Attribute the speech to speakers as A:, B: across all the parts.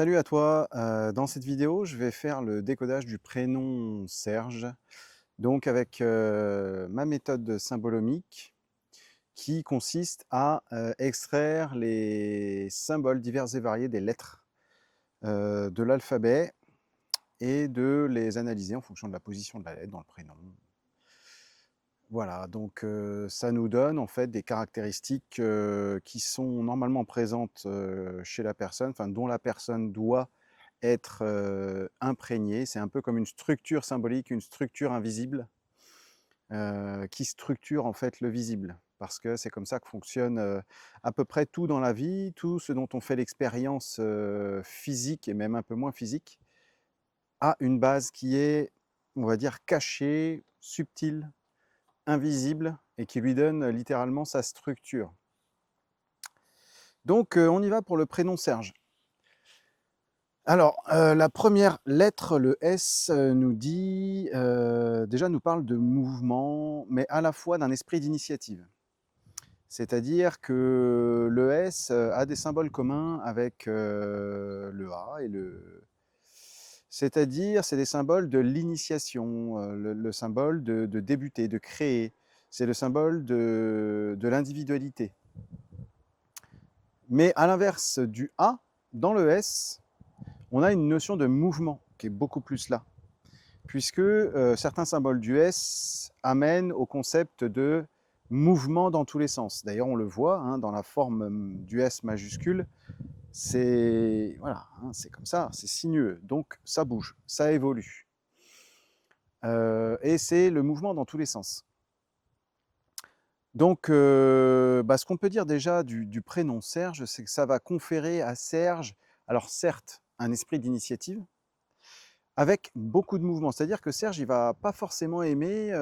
A: Salut à toi, dans cette vidéo, je vais faire le décodage du prénom Serge, donc avec, ma méthode symbolomique qui consiste à, extraire les symboles divers et variés des lettres, de l'alphabet et de les analyser en fonction de la position de la lettre dans le prénom. Voilà, donc ça nous donne en fait des caractéristiques, qui sont normalement présentes, chez la personne, enfin dont la personne doit être, imprégnée. C'est un peu comme une structure symbolique, une structure invisible, qui structure en fait le visible. Parce que c'est comme ça que fonctionne, à peu près tout dans la vie, tout ce dont on fait l'expérience, physique et même un peu moins physique, a une base qui est, on va dire, cachée, subtile, invisible et qui lui donne littéralement sa structure. Donc, on y va pour le prénom Serge. Alors, la première lettre, le S, nous dit, déjà nous parle de mouvement, mais à la fois d'un esprit d'initiative. C'est-à-dire que le S, a des symboles communs avec, le A et le c'est-à-dire, c'est des symboles de l'initiation, le symbole de débuter, de créer. C'est le symbole de l'individualité. Mais à l'inverse du A, dans le S, on a une notion de mouvement qui est beaucoup plus là, puisque certains symboles du S amènent au concept de mouvement dans tous les sens. D'ailleurs, on le voit hein, dans la forme du S majuscule, c'est voilà, hein, c'est comme ça, c'est sinueux, donc ça bouge, ça évolue. Et c'est le mouvement dans tous les sens. Donc, ce qu'on peut dire déjà du prénom Serge, c'est que ça va conférer à Serge, alors certes, un esprit d'initiative, avec beaucoup de mouvement. C'est-à-dire que Serge, il va pas forcément aimer,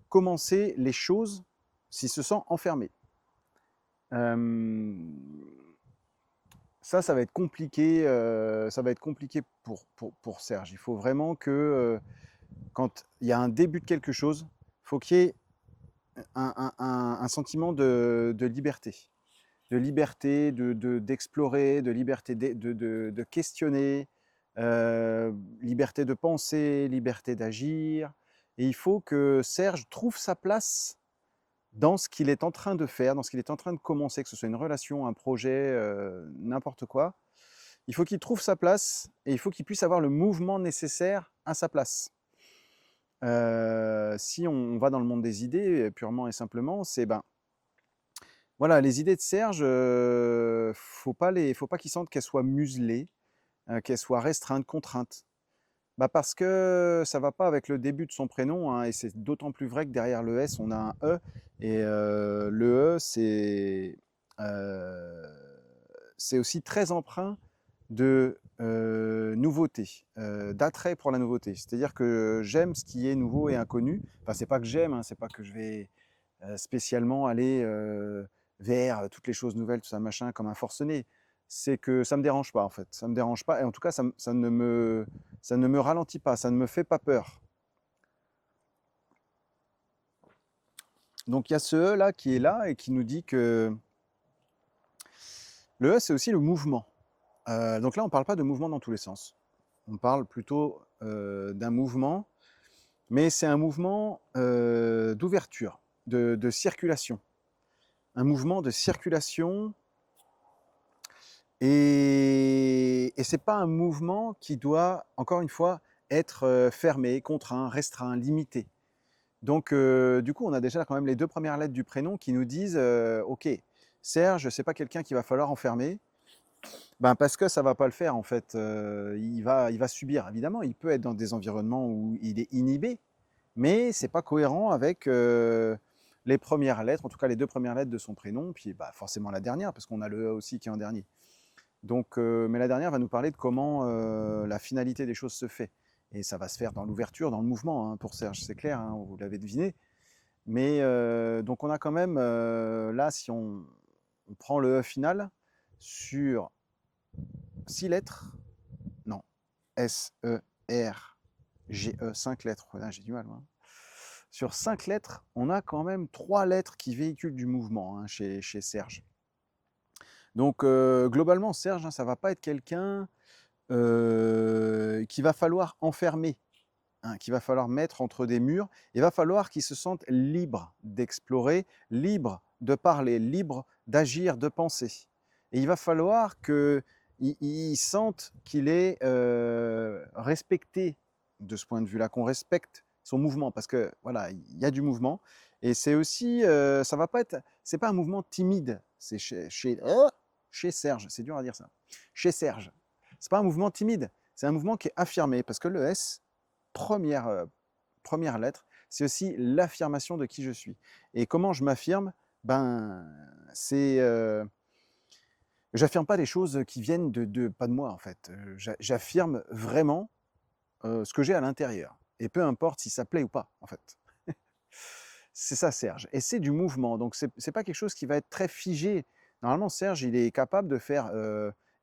A: commencer les choses s'il se sent enfermé. Hem, Ça va être compliqué, ça va être compliqué pour Serge. Il faut vraiment que, quand il y a un début de quelque chose, faut qu'il y ait un sentiment de liberté. De liberté, d'explorer, de liberté de questionner, liberté de penser, liberté d'agir. Et il faut que Serge trouve sa place dans ce qu'il est en train de faire, dans ce qu'il est en train de commencer, que ce soit une relation, un projet, n'importe quoi. Il faut qu'il trouve sa place et il faut qu'il puisse avoir le mouvement nécessaire à sa place. Si on va dans le monde des idées, purement et simplement, c'est ben, voilà, les idées de Serge, faut pas qu'ils sentent qu'elles soient muselées, qu'elles soient restreintes, contraintes. Bah, parce que ça va pas avec le début de son prénom, hein, et c'est d'autant plus vrai que derrière le S, on a un E et le E, c'est aussi très empreint de, nouveauté, d'attrait pour la nouveauté. C'est-à-dire que j'aime ce qui est nouveau et inconnu. Enfin, c'est pas que j'aime, hein, c'est pas que je vais, spécialement aller, vers toutes les choses nouvelles, tout ça machin, comme un forcené. C'est que ça me dérange pas en fait, ça me dérange pas et en tout cas ça ne me ralentit pas, ça ne me fait pas peur. Donc il y a ce E là qui est là et qui nous dit que le E, c'est aussi le mouvement. Donc là, on parle pas de mouvement dans tous les sens. On parle plutôt, d'un mouvement, mais c'est un mouvement, d'ouverture, de circulation. Un mouvement de circulation. Et c'est pas un mouvement qui doit, encore une fois, être, fermé, contraint, restreint, limité. Donc du coup, on a déjà quand même les 2 premières lettres du prénom qui nous disent, OK, Serge, c'est pas quelqu'un qu'il va falloir enfermer, ben, parce que ça va pas le faire en fait, il va subir. Évidemment, il peut être dans des environnements où il est inhibé, mais c'est pas cohérent avec, les premières lettres, en tout cas les 2 premières lettres de son prénom, puis, bah, forcément la dernière parce qu'on a le E aussi qui est en dernier. Donc, mais la dernière va nous parler de comment la finalité des choses se fait. Et ça va se faire dans l'ouverture, dans le mouvement, hein, pour Serge, c'est clair, hein, vous l'avez deviné. Mais donc on a quand même, là, si on prend le E final, sur 6 lettres, non, S, E, R, G, E, 5 lettres, voilà, j'ai du mal, moi. Sur 5 lettres, on a quand même 3 lettres qui véhiculent du mouvement hein, chez Serge. Donc globalement, Serge, hein, ça va pas être quelqu'un qu'il va falloir enfermer, hein, qu'il va falloir mettre entre des murs. Il va falloir qu'il se sente libre d'explorer, libre de parler, libre d'agir, de penser. Et il va falloir qu'il sente qu'il est respecté de ce point de vue-là, qu'on respecte son mouvement, parce que voilà, il y a du mouvement. Et c'est aussi, ça va pas être, c'est pas un mouvement timide. C'est chez Serge, c'est dur à dire ça. Chez Serge, c'est pas un mouvement timide, c'est un mouvement qui est affirmé, parce que le S, première lettre, c'est aussi l'affirmation de qui je suis. Et comment je m'affirme? Ben, c'est, j'affirme pas des choses qui viennent pas de moi en fait. J'affirme vraiment ce que j'ai à l'intérieur. Et peu importe si ça plaît ou pas, en fait. C'est ça Serge. Et c'est du mouvement. Donc c'est pas quelque chose qui va être très figé. Normalement, Serge, il est capable de faire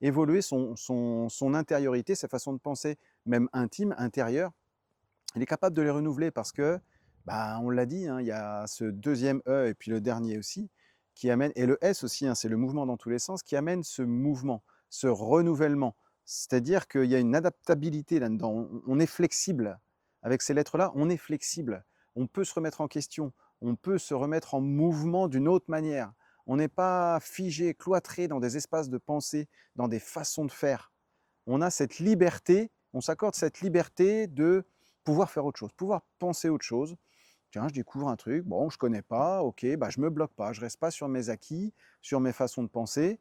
A: évoluer son intériorité, sa façon de penser, même intime, intérieure. Il est capable de les renouveler parce que, bah, on l'a dit, hein, il y a ce deuxième E et puis le dernier aussi, qui amène, et le S aussi, hein, c'est le mouvement dans tous les sens, qui amène ce mouvement, ce renouvellement. C'est-à-dire qu'il y a une adaptabilité là-dedans. On est flexible. Avec ces lettres-là, on est flexible. On peut se remettre en question. On peut se remettre en mouvement d'une autre manière. On n'est pas figé, cloîtré dans des espaces de pensée, dans des façons de faire. On a cette liberté, on s'accorde cette liberté de pouvoir faire autre chose, pouvoir penser autre chose. Tiens, je découvre un truc, bon, je connais pas, ok, bah, je me bloque pas, je reste pas sur mes acquis, sur mes façons de penser.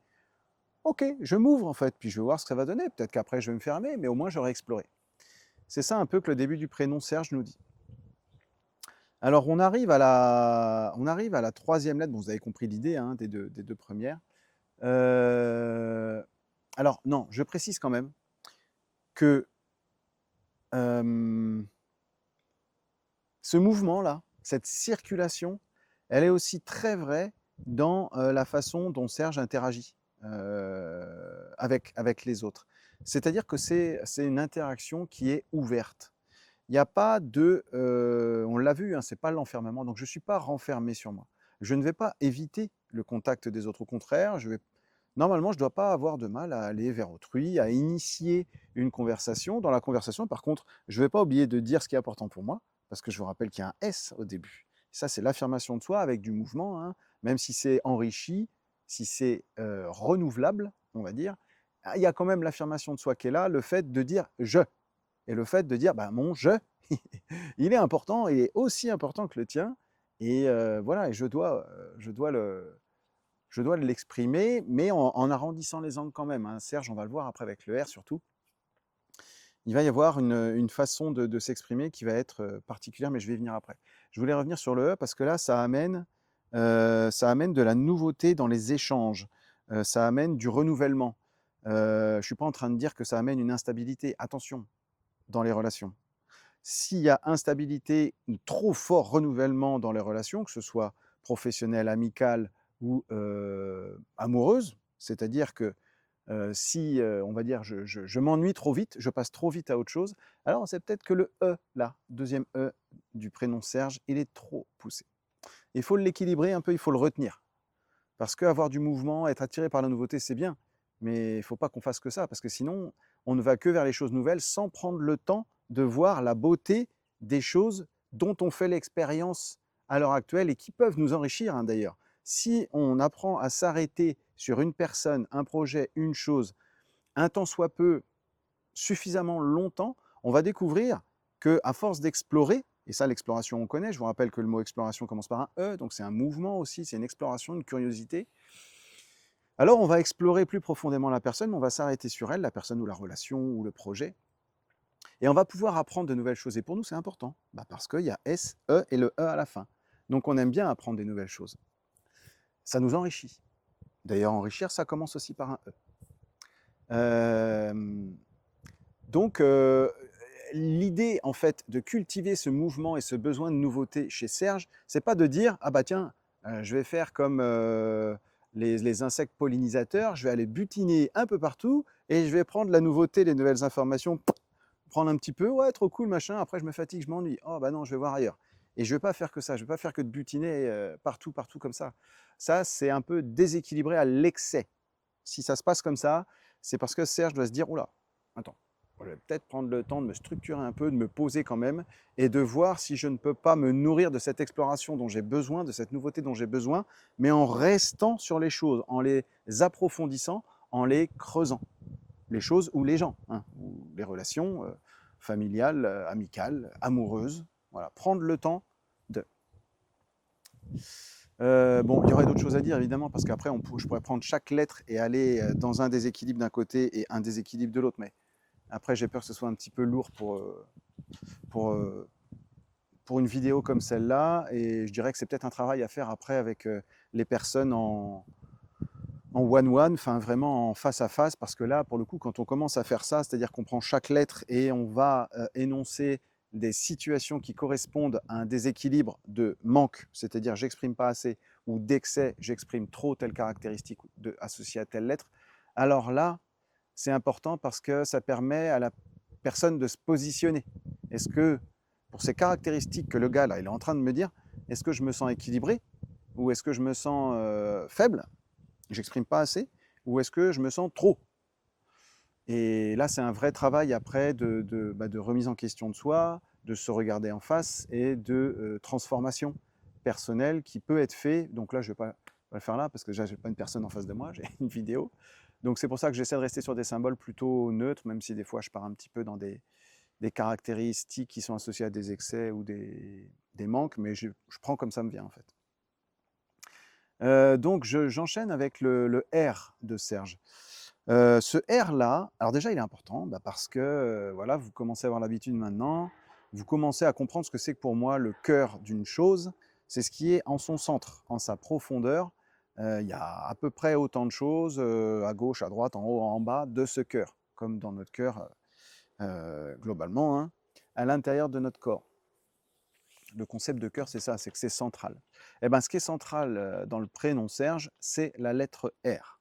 A: Ok, je m'ouvre en fait, puis je vais voir ce que ça va donner. Peut-être qu'après je vais me fermer, mais au moins j'aurai exploré. C'est ça un peu que le début du prénom Serge nous dit. Alors on arrive à la troisième lettre. Bon, vous avez compris l'idée hein, des deux premières. Alors non, je précise quand même que ce mouvement-là, cette circulation, elle est aussi très vraie dans la façon dont Serge interagit avec les autres. C'est-à-dire que c'est une interaction qui est ouverte. Il n'y a pas de, on l'a vu, hein, c'est pas l'enfermement, donc je ne suis pas renfermé sur moi. Je ne vais pas éviter le contact des autres, au contraire, normalement, je ne dois pas avoir de mal à aller vers autrui, à initier une conversation. Dans la conversation, par contre, je ne vais pas oublier de dire ce qui est important pour moi, parce que je vous rappelle qu'il y a un S au début. Ça, c'est l'affirmation de soi avec du mouvement, hein, même si c'est enrichi, si c'est renouvelable, on va dire. Il y a quand même l'affirmation de soi qui est là, le fait de dire je. Et le fait de dire bah, mon je, il est important, il est aussi important que le tien. Et voilà, et je dois l'exprimer, mais en arrondissant les angles quand même, hein. Serge, on va le voir après avec le R surtout. Il va y avoir une façon de s'exprimer qui va être particulière, mais je vais y venir après. Je voulais revenir sur le E parce que là, ça amène de la nouveauté dans les échanges, ça amène du renouvellement. Je ne suis pas en train de dire que ça amène une instabilité. Attention, dans les relations. S'il y a instabilité ou trop fort renouvellement dans les relations, que ce soit professionnelle, amicale ou amoureuse, c'est-à-dire que si, on va dire, je m'ennuie trop vite, je passe trop vite à autre chose, alors c'est peut-être que le E, là, deuxième E du prénom Serge, il est trop poussé. Il faut l'équilibrer un peu, il faut le retenir. Parce qu'avoir du mouvement, être attiré par la nouveauté, c'est bien, mais il ne faut pas qu'on fasse que ça, parce que sinon, on ne va que vers les choses nouvelles sans prendre le temps de voir la beauté des choses dont on fait l'expérience à l'heure actuelle et qui peuvent nous enrichir hein, d'ailleurs. Si on apprend à s'arrêter sur une personne, un projet, une chose, un tant soit peu, suffisamment longtemps, on va découvrir qu'à force d'explorer, et ça l'exploration on connaît, je vous rappelle que le mot exploration commence par un E, donc c'est un mouvement aussi, c'est une exploration, une curiosité. Alors on va explorer plus profondément la personne, mais on va s'arrêter sur elle, la personne ou la relation ou le projet, et on va pouvoir apprendre de nouvelles choses. Et pour nous c'est important, parce qu'il y a S, E et le E à la fin. Donc on aime bien apprendre des nouvelles choses. Ça nous enrichit. D'ailleurs enrichir, ça commence aussi par un E. Donc, l'idée, en fait, de cultiver ce mouvement et ce besoin de nouveauté chez Serge, c'est pas de dire: «Ah bah tiens, je vais faire comme, les insectes pollinisateurs, je vais aller butiner un peu partout et je vais prendre la nouveauté, les nouvelles informations, prendre un petit peu, ouais, trop cool, machin, après je me fatigue, je m'ennuie. Oh bah non, je vais voir ailleurs». Et je vais pas faire que ça, je vais pas faire que de butiner, partout, partout comme ça. Ça, c'est un peu déséquilibré à l'excès. si ça se passe comme ça, c'est parce que Serge doit se dire: «Ouh là, attends, je vais peut-être prendre le temps de me structurer un peu, de me poser quand même et de voir si je ne peux pas me nourrir de cette exploration dont j'ai besoin, de cette nouveauté dont j'ai besoin, mais en restant sur les choses, en les approfondissant, en les creusant». Les choses ou les gens, hein, ou les relations familiales, amicales, amoureuses. Voilà, prendre le temps de. Bon, il y aurait d'autres choses à dire évidemment, parce qu'après, je pourrais prendre chaque lettre et aller dans un déséquilibre d'un côté et un déséquilibre de l'autre, mais après, j'ai peur que ce soit un petit peu lourd pour, euh, pour une vidéo comme celle-là, et je dirais que c'est peut-être un travail à faire après avec les personnes en one-one, enfin vraiment en face à face, parce que là, pour le coup, quand on commence à faire ça, c'est-à-dire qu'on prend chaque lettre et on va énoncer des situations qui correspondent à un déséquilibre de manque, c'est-à-dire j'exprime pas assez, ou d'excès, j'exprime trop telle caractéristique associée à telle lettre, alors là, c'est important parce que ça permet à la personne de se positionner. Est-ce que, pour ces caractéristiques que le gars là, il est en train de me dire, est-ce que je me sens équilibré ou est-ce que je me sens faible, j'exprime pas assez, ou est-ce que je me sens trop? Et là, c'est un vrai travail après de remise en question de soi, de se regarder en face et de transformation personnelle qui peut être fait. Donc là, je ne vais pas le faire là parce que déjà, je n'ai pas une personne en face de moi, j'ai une vidéo. Donc c'est pour ça que j'essaie de rester sur des symboles plutôt neutres, même si des fois je pars un petit peu dans des caractéristiques qui sont associées à des excès ou des manques, mais je prends comme ça me vient en fait. Donc j'enchaîne avec le R de Serge. Ce R-là, alors déjà il est important parce que voilà, vous commencez à avoir l'habitude maintenant, vous commencez à comprendre ce que c'est que pour moi le cœur d'une chose, c'est ce qui est en son centre, en sa profondeur. Il y a à peu près autant de choses à gauche, à droite, en haut, en bas de ce cœur, comme dans notre cœur globalement, hein, à l'intérieur de notre corps. Le concept de cœur, c'est ça, c'est que c'est central. Et ben, ce qui est central dans le prénom Serge, c'est la lettre R.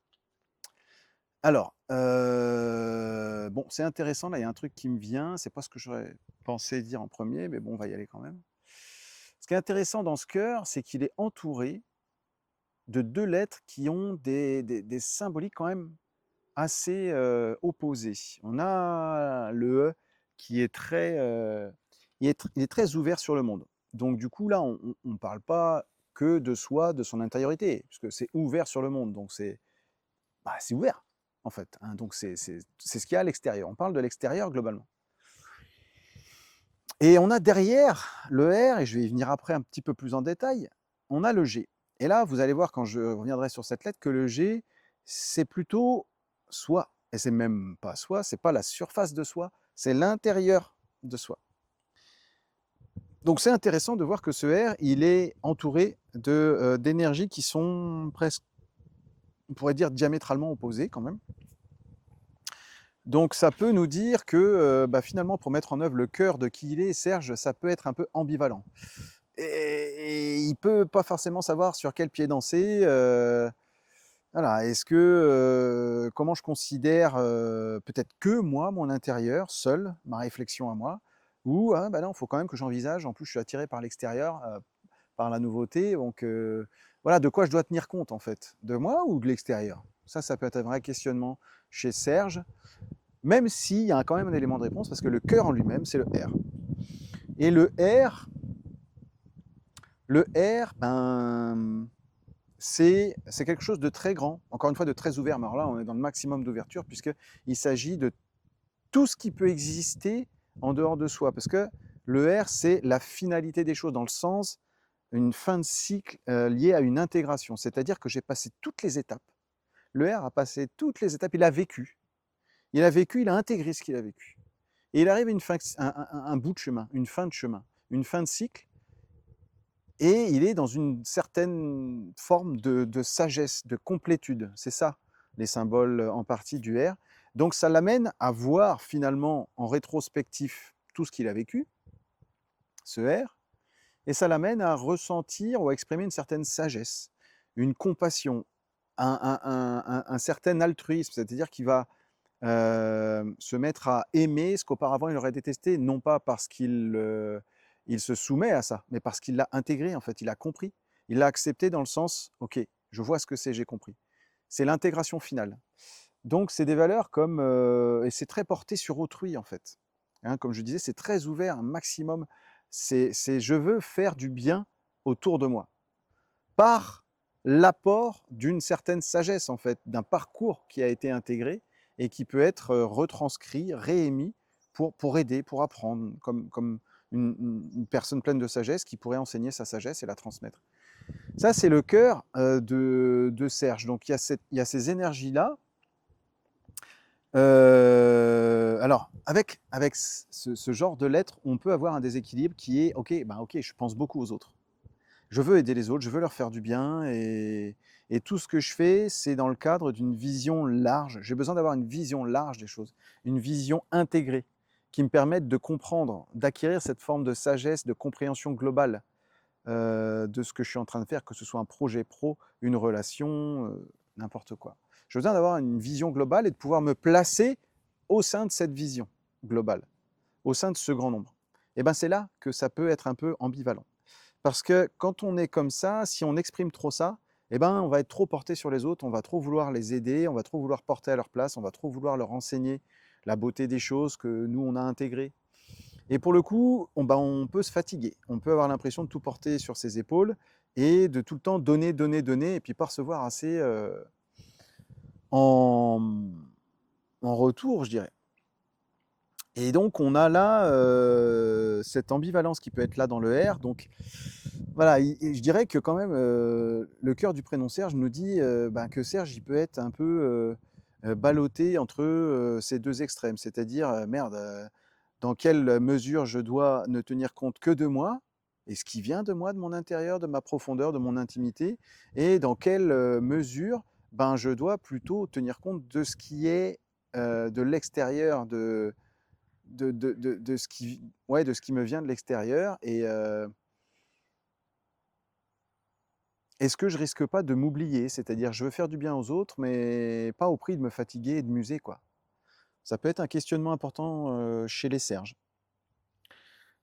A: Alors, bon, c'est intéressant, là, il y a un truc qui me vient, c'est pas ce que j'aurais pensé dire en premier, mais bon, on va y aller quand même. Ce qui est intéressant dans ce cœur, c'est qu'il est entouré de 2 lettres qui ont des symboliques quand même assez opposées. On a le E qui est très, il est très ouvert sur le monde. Donc du coup, là, on ne parle pas que de soi, de son intériorité, puisque c'est ouvert sur le monde, donc c'est ouvert, en fait, hein, donc c'est ce qu'il y a à l'extérieur. On parle de l'extérieur globalement. Et on a derrière le R, et je vais y venir après un petit peu plus en détail, on a le G. Et là, vous allez voir quand je reviendrai sur cette lettre que le G, c'est plutôt soi. Et c'est même pas soi, c'est pas la surface de soi, c'est l'intérieur de soi. Donc c'est intéressant de voir que ce R, il est entouré d'énergies qui sont presque, on pourrait dire, diamétralement opposées quand même. Donc ça peut nous dire que finalement, pour mettre en œuvre le cœur de qui il est, Serge, ça peut être un peu ambivalent. Et il peut pas forcément savoir sur quel pied danser. Voilà, est-ce que comment je considère peut-être que moi, mon intérieur, seul, ma réflexion à moi, ou ah, non, il faut quand même que j'envisage. En plus, je suis attiré par l'extérieur, par la nouveauté. Donc voilà, de quoi je dois tenir compte en fait, de moi ou de l'extérieur. Ça peut être un vrai questionnement chez Serge. Même s'il y a quand même un élément de réponse, parce que le cœur en lui-même, c'est le R. Et le R, c'est quelque chose de très grand, encore une fois de très ouvert, mais alors là, on est dans le maximum d'ouverture, puisqu'il s'agit de tout ce qui peut exister en dehors de soi, parce que le R, c'est la finalité des choses, dans le sens, une fin de cycle liée à une intégration, c'est-à-dire que j'ai passé toutes les étapes. Le R a passé toutes les étapes, il a vécu, il a intégré ce qu'il a vécu. Et il arrive à un bout de chemin, une fin de chemin, une fin de cycle, et il est dans une certaine forme de sagesse, de complétude. C'est ça, les symboles en partie du R. Donc ça l'amène à voir finalement en rétrospectif tout ce qu'il a vécu, ce R, et ça l'amène à ressentir ou à exprimer une certaine sagesse, une compassion, un certain altruisme, c'est-à-dire qu'il va se mettre à aimer ce qu'auparavant il aurait détesté, non pas parce il se soumet à ça, mais parce qu'il l'a intégré, en fait, il a compris. Il l'a accepté dans le sens, ok, je vois ce que c'est, j'ai compris. c'est l'intégration finale. Donc c'est des valeurs comme, et c'est très porté sur autrui en fait. Hein, comme je disais, c'est très ouvert, un maximum. C'est je veux faire du bien autour de moi, par l'apport d'une certaine sagesse en fait, d'un parcours qui a été intégré et qui peut être, retranscrit, réémis pour aider, pour apprendre, comme une personne pleine de sagesse qui pourrait enseigner sa sagesse et la transmettre. Ça, c'est le cœur, de Serge. Donc il y a ces énergies-là. Alors avec ce genre de lettres, on peut avoir un déséquilibre qui est: «OK, ben, OK, je pense beaucoup aux autres. Je veux aider les autres, je veux leur faire du bien et tout ce que je fais, c'est dans le cadre d'une vision large. J'ai besoin d'avoir une vision large des choses, une vision intégrée qui me permette de comprendre, d'acquérir cette forme de sagesse, de compréhension globale, de ce que je suis en train de faire, que ce soit un projet pro, une relation, n'importe quoi. J'ai besoin d'avoir une vision globale et de pouvoir me placer au sein de cette vision globale, au sein de ce grand nombre. Et ben, c'est là que ça peut être un peu ambivalent. Parce que quand on est comme ça, si on exprime trop ça, eh ben, on va être trop porté sur les autres, on va trop vouloir les aider, on va trop vouloir porter à leur place, on va trop vouloir leur enseigner la beauté des choses que nous, on a intégrées. Et pour le coup, on peut se fatiguer. On peut avoir l'impression de tout porter sur ses épaules et de tout le temps donner, donner, donner, et puis pas recevoir assez en, en retour, je dirais. Et donc, on a là cette ambivalence qui peut être là dans le R. Donc, voilà, et je dirais que quand même, le cœur du prénom Serge nous dit que Serge, il peut être un peu ballotté entre ces deux extrêmes. C'est-à-dire, merde, dans quelle mesure je dois ne tenir compte que de moi, et ce qui vient de moi, de mon intérieur, de ma profondeur, de mon intimité, et dans quelle mesure je dois plutôt tenir compte de ce qui est de l'extérieur, de ce qui, ouais, de ce qui me vient de l'extérieur. Et est-ce que je risque pas de m'oublier? C'est-à-dire, je veux faire du bien aux autres, mais pas au prix de me fatiguer et de m'user, quoi. Ça peut être un questionnement important chez les Serges.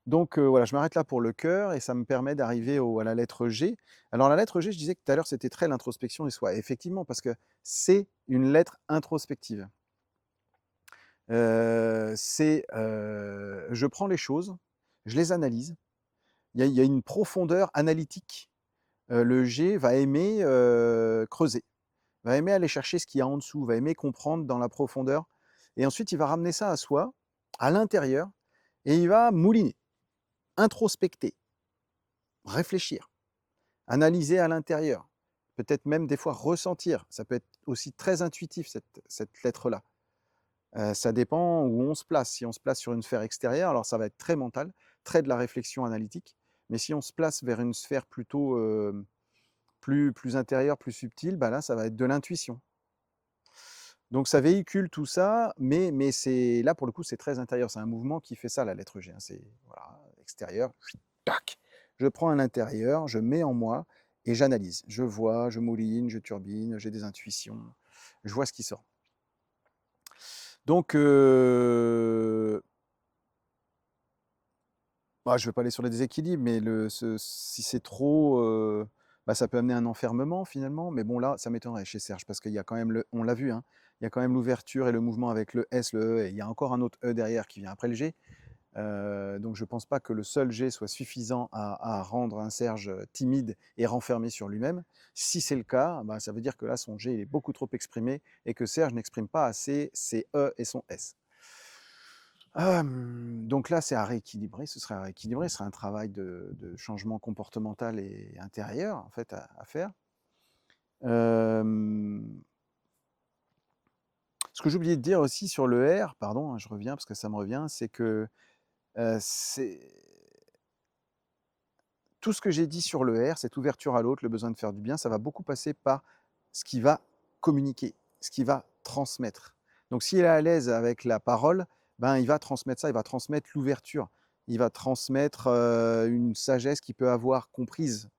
A: Donc voilà, je m'arrête là pour le cœur et ça me permet d'arriver à la lettre G. Alors la lettre G, je disais que tout à l'heure, c'était très l'introspection des soi. Effectivement, parce que c'est une lettre introspective. Je prends les choses, je les analyse. Il y a une profondeur analytique. Le G va aimer creuser, va aimer aller chercher ce qu'il y a en dessous, va aimer comprendre dans la profondeur. Et ensuite, il va ramener ça à soi, à l'intérieur, et il va mouliner, introspecter, réfléchir, analyser à l'intérieur, peut-être même des fois ressentir. Ça peut être aussi très intuitif, cette lettre-là. Ça dépend où on se place. Si on se place sur une sphère extérieure, alors ça va être très mental, très de la réflexion analytique. Mais si on se place vers une sphère plutôt plus intérieure, plus subtile, là, ça va être de l'intuition. Donc ça véhicule tout ça, mais c'est là, pour le coup, c'est très intérieur. C'est un mouvement qui fait ça, la lettre G, hein. C'est voilà, extérieur, tac. Je prends un intérieur, je mets en moi et j'analyse. Je vois, je mouline, je turbine, j'ai des intuitions, je vois ce qui sort. Donc, je ne vais pas aller sur les déséquilibres, mais si c'est trop, ça peut amener un enfermement finalement. Mais bon, là, ça m'étonnerait chez Serge, parce qu'il y a quand même on l'a vu, hein, il y a quand même l'ouverture et le mouvement avec le S, le E, et il y a encore un autre E derrière qui vient après le G. Donc je ne pense pas que le seul G soit suffisant à rendre un Serge timide et renfermé sur lui-même. Si c'est le cas, ça veut dire que là, son G il est beaucoup trop exprimé et que Serge n'exprime pas assez ses E et son S. Donc là, c'est à rééquilibrer, ce serait à rééquilibrer, ce serait un travail de changement comportemental et intérieur, en fait, à faire. Ce que j'ai oublié de dire aussi sur le R, pardon, hein, je reviens parce que ça me revient, c'est que c'est tout ce que j'ai dit sur le R, cette ouverture à l'autre, le besoin de faire du bien, ça va beaucoup passer par ce qui va communiquer, ce qui va transmettre. Donc s'il est à l'aise avec la parole, il va transmettre ça, il va transmettre l'ouverture, il va transmettre une sagesse qu'il peut avoir comprise,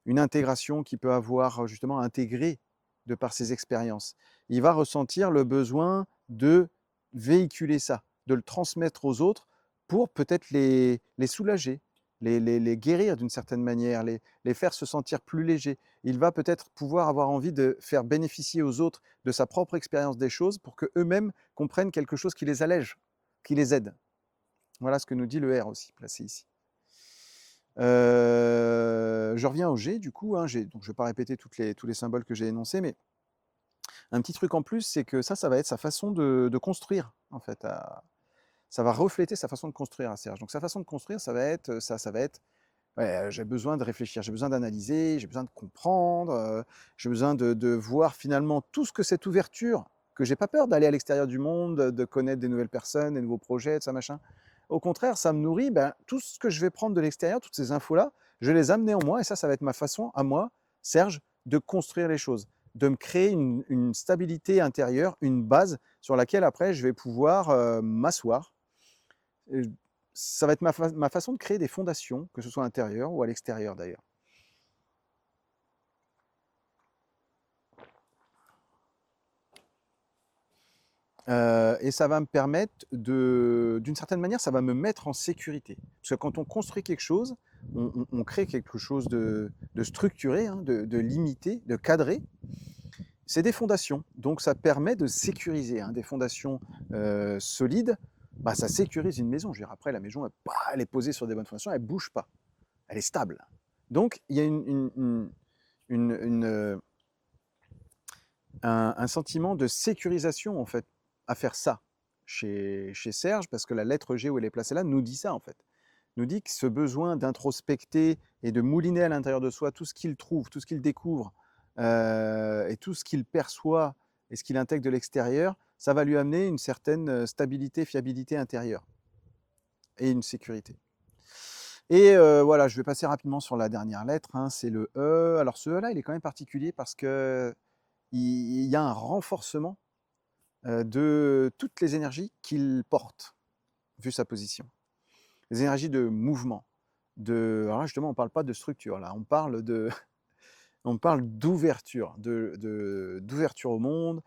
A: une intégration qu'il peut avoir justement intégrée de par ses expériences. Il va ressentir le besoin de véhiculer ça, de le transmettre aux autres pour peut-être les soulager, les guérir d'une certaine manière, les faire se sentir plus légers. Il va peut-être pouvoir avoir envie de faire bénéficier aux autres de sa propre expérience des choses pour qu'eux-mêmes comprennent quelque chose qui les allège, qui les aide. Voilà ce que nous dit le R aussi, placé ici. Je reviens au G du coup, hein, donc je ne vais pas répéter tous les symboles que j'ai énoncés, mais un petit truc en plus, c'est que ça va être sa façon de construire, en fait. Ça va refléter sa façon de construire à Serge. Donc sa façon de construire, ça va être ouais, j'ai besoin de réfléchir, j'ai besoin d'analyser, j'ai besoin de comprendre, j'ai besoin de voir finalement tout ce que cette ouverture, que j'ai pas peur d'aller à l'extérieur du monde, de connaître des nouvelles personnes, des nouveaux projets, de ça machin. Au contraire, ça me nourrit, ben, tout ce que je vais prendre de l'extérieur, toutes ces infos-là, je vais les amener en moi et ça va être ma façon à moi, Serge, de construire les choses, de me créer une stabilité intérieure, une base sur laquelle après je vais pouvoir m'asseoir. Ça va être ma façon de créer des fondations, que ce soit à l'intérieur ou à l'extérieur d'ailleurs. Et ça va me permettre d'une certaine manière, ça va me mettre en sécurité. Parce que quand on construit quelque chose, on crée quelque chose de structuré, hein, de limité, de cadré. C'est des fondations, donc ça permet de sécuriser, hein, des fondations solides. Bah, ça sécurise une maison. Je veux dire, après, la maison, elle est posée sur des bonnes fondations, elle ne bouge pas, elle est stable. Donc, il y a un sentiment de sécurisation, en fait, à faire ça chez Serge, parce que la lettre G où elle est placée là nous dit ça, en fait. Nous dit que ce besoin d'introspecter et de mouliner à l'intérieur de soi tout ce qu'il trouve, tout ce qu'il découvre, et tout ce qu'il perçoit et ce qu'il intègre de l'extérieur, ça va lui amener une certaine stabilité, fiabilité intérieure et une sécurité. Et voilà, je vais passer rapidement sur la dernière lettre, hein, c'est le E. Alors ce E-là, il est quand même particulier parce qu'il y a un renforcement de toutes les énergies qu'il porte, vu sa position. Les énergies de mouvement. Alors là, justement, on ne parle pas de structure, là, on parle d'ouverture, d'ouverture au monde,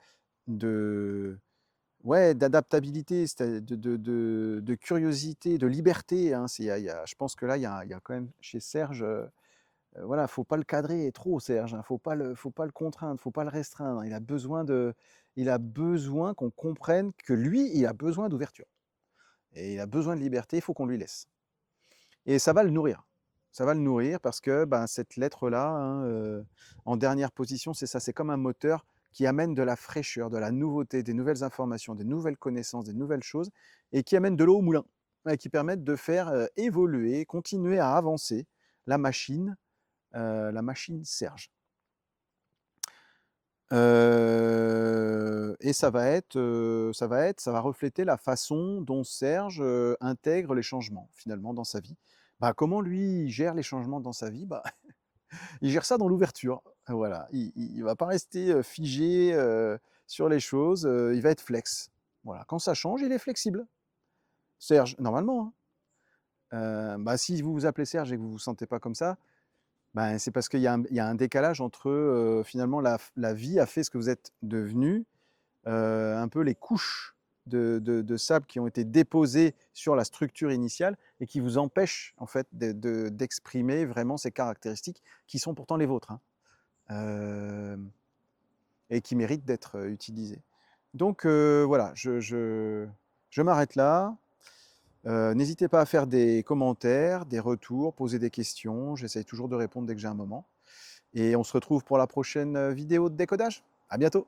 A: ouais, d'adaptabilité, de curiosité, de liberté, hein. Je pense que là, il y a quand même chez Serge, voilà, faut pas le cadrer trop, Serge, hein, faut pas le contraindre, faut pas le restreindre. Il a besoin qu'on comprenne que lui, il a besoin d'ouverture et il a besoin de liberté, il faut qu'on lui laisse. Et ça va le nourrir. Ça va le nourrir parce que ben, cette lettre-là, hein, en dernière position, c'est ça, c'est comme un moteur qui amène de la fraîcheur, de la nouveauté, des nouvelles informations, des nouvelles connaissances, des nouvelles choses, et qui amène de l'eau au moulin, et qui permettent de faire évoluer, continuer à avancer la machine Serge. Et ça va refléter la façon dont Serge intègre les changements finalement dans sa vie. Bah, comment lui il gère les changements dans sa vie? Bah, il gère ça dans l'ouverture. Voilà, il va pas rester figé sur les choses, il va être flex. Voilà, quand ça change, il est flexible. Serge, normalement, hein. Bah, si vous vous appelez Serge et que vous vous sentez pas comme ça, ben, c'est parce qu'il y a un décalage entre, finalement la vie a fait ce que vous êtes devenu, un peu les couches de sable qui ont été déposées sur la structure initiale et qui vous empêchent en fait d'exprimer vraiment ces caractéristiques qui sont pourtant les vôtres, hein, et qui méritent d'être utilisées. Donc voilà, je m'arrête là. N'hésitez pas à faire des commentaires, des retours, poser des questions. J'essaye toujours de répondre dès que j'ai un moment. Et on se retrouve pour la prochaine vidéo de décodage. À bientôt!